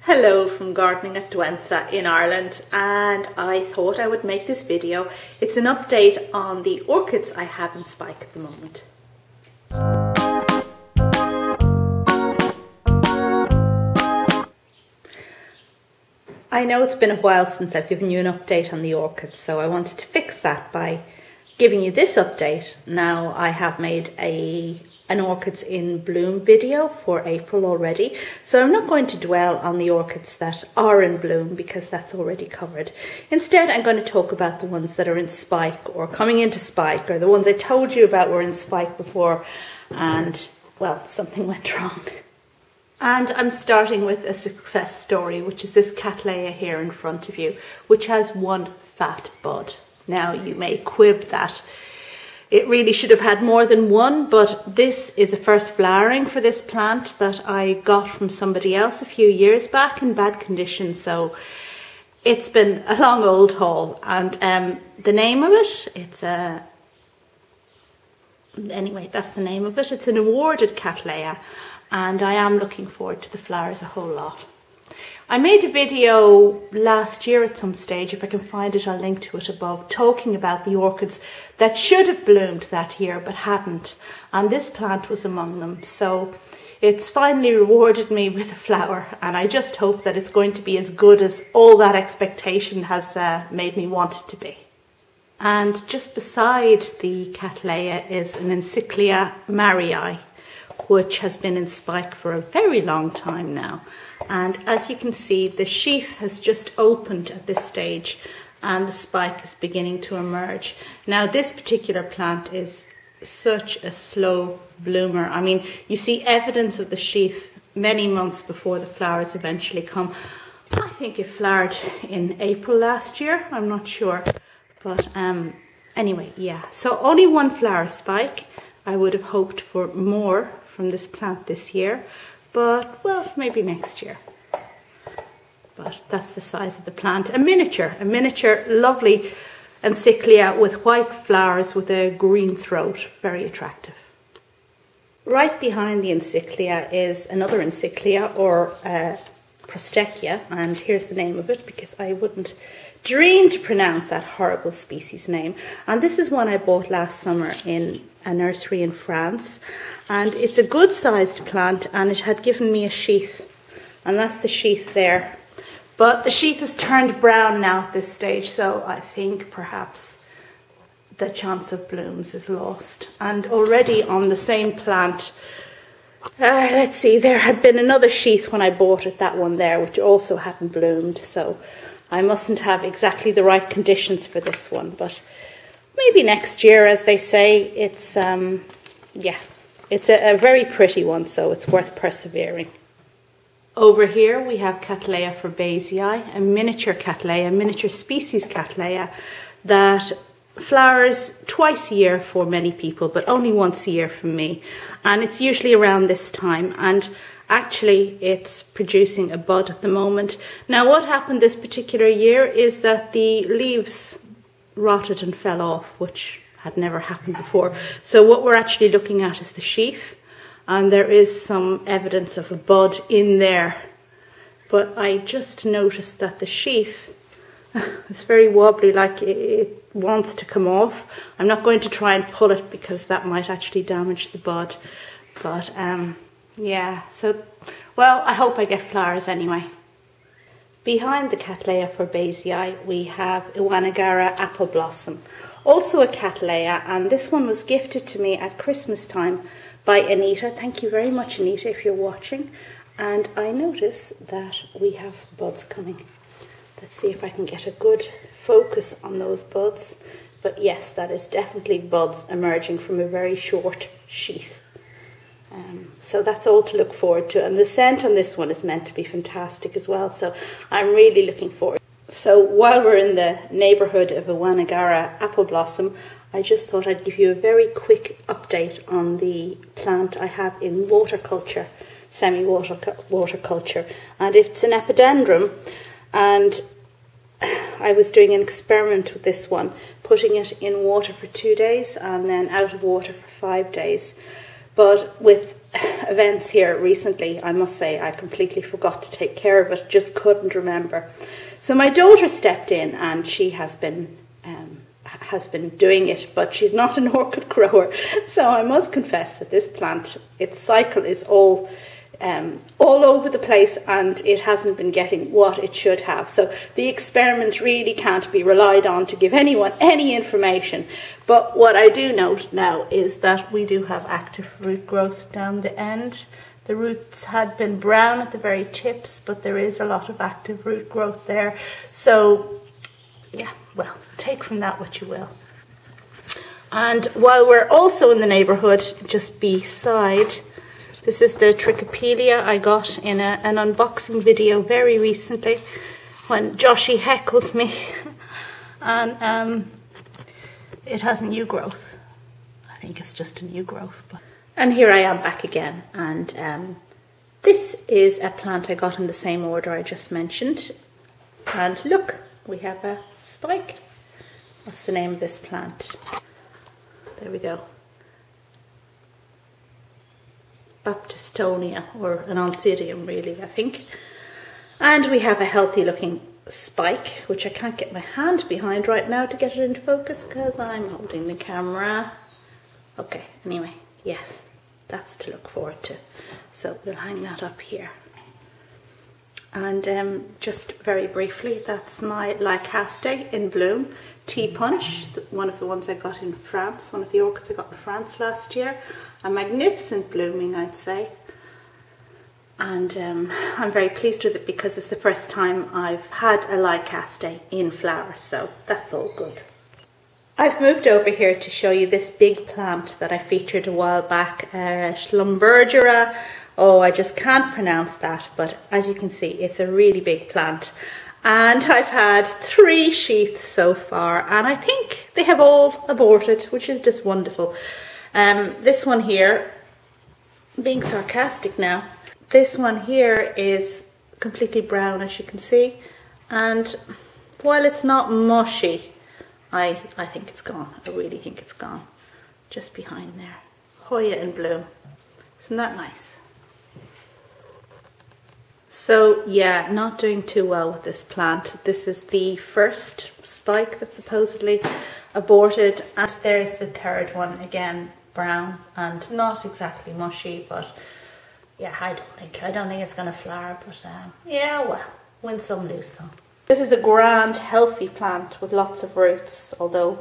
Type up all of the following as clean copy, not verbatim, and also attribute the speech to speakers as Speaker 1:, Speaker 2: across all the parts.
Speaker 1: Hello from gardening at Nonce in Ireland, and I thought I would make this video. It's an update on the orchids I have in spike at the moment. I know it's been a while since I've given you an update on the orchids, so I wanted to fix that by giving you this update. Now I have made an orchids in bloom video for April already, so I'm not going to dwell on the orchids that are in bloom because that's already covered. Instead, I'm going to talk about the ones that are in spike or coming into spike, or the ones I told you about were in spike before and, well, something went wrong. And I'm starting with a success story, which is this Cataleya here in front of you, which has one fat bud. Now you may quib that it really should have had more than one, but this is a first flowering for this plant that I got from somebody else a few years back in bad condition, so it's been a long old haul. And the name of it, anyway, that's the name of it. It's an awarded Cataleya, and I am looking forward to the flowers a whole lot. I made a video last year at some stage, if I can find it I'll link to it above, talking about the orchids that should have bloomed that year but hadn't, and this plant was among them. So it's finally rewarded me with a flower, and I just hope that it's going to be as good as all that expectation has made me want it to be. And just beside the Cataleya is an Encyclia mariae, which has been in spike for a very long time now. And as you can see, the sheath has just opened at this stage and the spike is beginning to emerge. Now this particular plant is such a slow bloomer. I mean, you see evidence of the sheath many months before the flowers eventually come. I think it flowered in April last year, I'm not sure. But anyway, yeah, so only one flower spike. I would have hoped for more from this plant this year, but well, maybe next year. But that's the size of the plant. A miniature lovely Encyclia with white flowers with a green throat, very attractive. Right behind the Encyclia is another Encyclia, or Prastekia, and here's the name of it because I wouldn't dream to pronounce that horrible species name. And this is one I bought last summer in a nursery in France, and it's a good sized plant, and it had given me a sheath, and that's the sheath there. But the sheath has turned brown now at this stage, so I think perhaps the chance of blooms is lost. And already on the same plant, let's see, there had been another sheath when I bought it, that one there, which also hadn't bloomed, so I mustn't have exactly the right conditions for this one, but maybe next year, as they say. It's yeah, it's a very pretty one, so it's worth persevering. Over here we have Cataleya Brassiolaeliocattleya, a miniature Cataleya, miniature species Cataleya that flowers twice a year for many people, but only once a year for me. And it's usually around this time, and actually it's producing a bud at the moment. Now what happened this particular year is that the leaves rotted and fell off, which had never happened before. So what we're actually looking at is the sheath, and there is some evidence of a bud in there. But I just noticed that the sheath is very wobbly, like it wants to come off. I'm not going to try and pull it because that might actually damage the bud. But yeah, so, well, I hope I get flowers anyway. Behind the Cataleya Brassiolaeliocattleya we have Iguanagara apple blossom, also a Cataleya, and this one was gifted to me at Christmas time by Anita. Thank you very much, Anita, if you're watching. And I notice that we have buds coming. Let's see if I can get a good focus on those buds. But yes, that is definitely buds emerging from a very short sheath. So that's all to look forward to, and the scent on this one is meant to be fantastic as well, so I'm really looking forward. So while we're in the neighbourhood of Iguanagara apple blossom, I just thought I'd give you a very quick update on the plant I have in waterculture, semi-waterculture, and it's an epidendrum, and I was doing an experiment with this one, putting it in water for 2 days and then out of water for 5 days. But with events here recently, I must say I completely forgot to take care of it, just couldn't remember. So my daughter stepped in and she has been doing it, but she's not an orchid grower. So I must confess that this plant, its cycle is all over the place and it hasn't been getting what it should have. So the experiment really can't be relied on to give anyone any information. But what I do note now is that we do have active root growth down the end. The roots had been brown at the very tips, but there is a lot of active root growth there. So yeah, well, take from that what you will. And while we're also in the neighbourhood, just beside, this is the Trichopelia I got in an unboxing video very recently when Joshy heckled me. And it has new growth. I think it's just a new growth. And here I am back again. And this is a plant I got in the same order I just mentioned. And look, we have a spike. What's the name of this plant? There we go. Baptistonia, or an oncidium really, I think. And we have a healthy looking spike, which I can't get my hand behind right now to get it into focus because I'm holding the camera. Okay, anyway, yes, that's to look forward to. So we'll hang that up here. And just very briefly, that's my Lycaste in bloom, Ti Punch, one of the ones I got in France, one of the orchids I got in France last year. A magnificent blooming, I'd say. And I'm very pleased with it because it's the first time I've had a Lycaste in flower, so that's all good. I've moved over here to show you this big plant that I featured a while back, Schlumberger. Oh, I just can't pronounce that, but as you can see, it's a really big plant. And I've had 3 sheaths so far, and I think they have all aborted, which is just wonderful. This one here, being sarcastic now, this one here is completely brown, as you can see, and while it's not mushy, I think it's gone. I really think it's gone. Just behind there. Hoya in bloom. Isn't that nice? So yeah, not doing too well with this plant. This is the first spike that's supposedly aborted, and there's the third one, again brown and not exactly mushy, but yeah, I don't think it's going to flower, but yeah, well, win some, lose some. This is a grand, healthy plant with lots of roots, although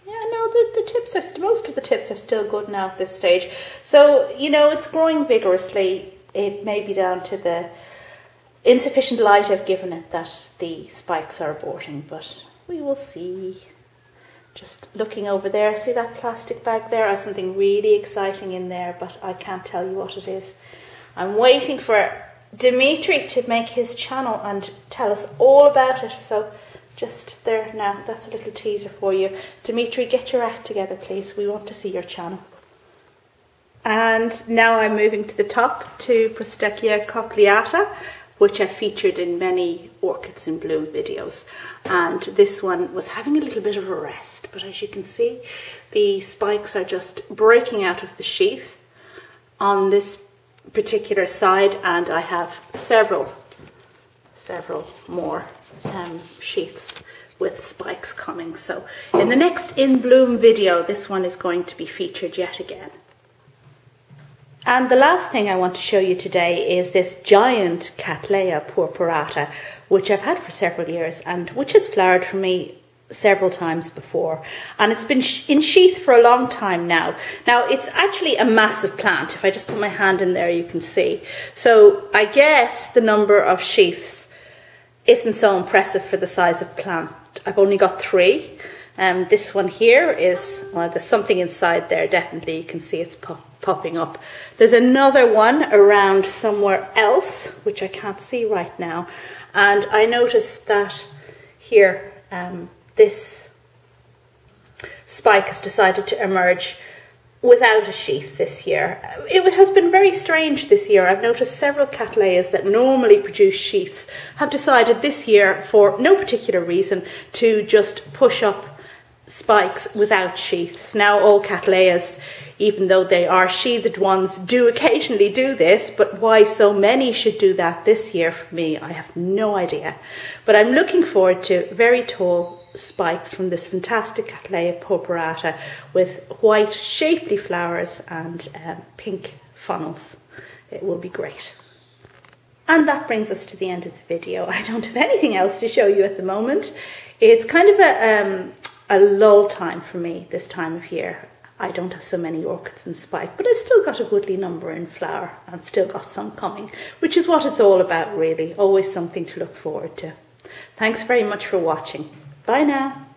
Speaker 1: yeah, no, the tips are, most of the tips are still good now at this stage. So, you know, it's growing vigorously. It may be down to the insufficient light I've given it that the spikes are aborting, but we will see. Just looking over there, see that plastic bag there? I have something really exciting in there, but I can't tell you what it is. I'm waiting for Dimitri to make his channel and tell us all about it. So just there now, that's a little teaser for you. Dimitri, get your act together, please. We want to see your channel. And now I'm moving to the top to Brassiolaeliocattleya cochleata, which I've featured in many Orchids in Bloom videos. And this one was having a little bit of a rest, but as you can see, the spikes are just breaking out of the sheath on this particular side, and I have several more sheaths with spikes coming. So in the next in bloom video, this one is going to be featured yet again. And the last thing I want to show you today is this giant Cataleya purpurata, which I've had for several years and which has flowered for me several times before. And it's been in sheath for a long time now. Now, it's actually a massive plant. If I just put my hand in there, you can see. So I guess the number of sheaths isn't so impressive for the size of plant. I've only got 3. This one here is, well, there's something inside there, definitely. You can see it's popping up. There's another one around somewhere else, which I can't see right now. And I noticed that here, this spike has decided to emerge without a sheath this year. It has been very strange this year. I've noticed several Cattleyas that normally produce sheaths have decided this year, for no particular reason, to just push up spikes without sheaths. Now all Cattleyas even though they are sheathed ones, do occasionally do this, but why so many should do that this year for me, I have no idea. But I'm looking forward to very tall spikes from this fantastic Cataleya purpurata with white shapely flowers and pink funnels. It will be great. And that brings us to the end of the video. I don't have anything else to show you at the moment. It's kind of a lull time for me this time of year. I don't have so many orchids in spike, but I've still got a goodly number in flower and still got some coming, which is what it's all about really. Always something to look forward to. Thanks very much for watching. Bye now.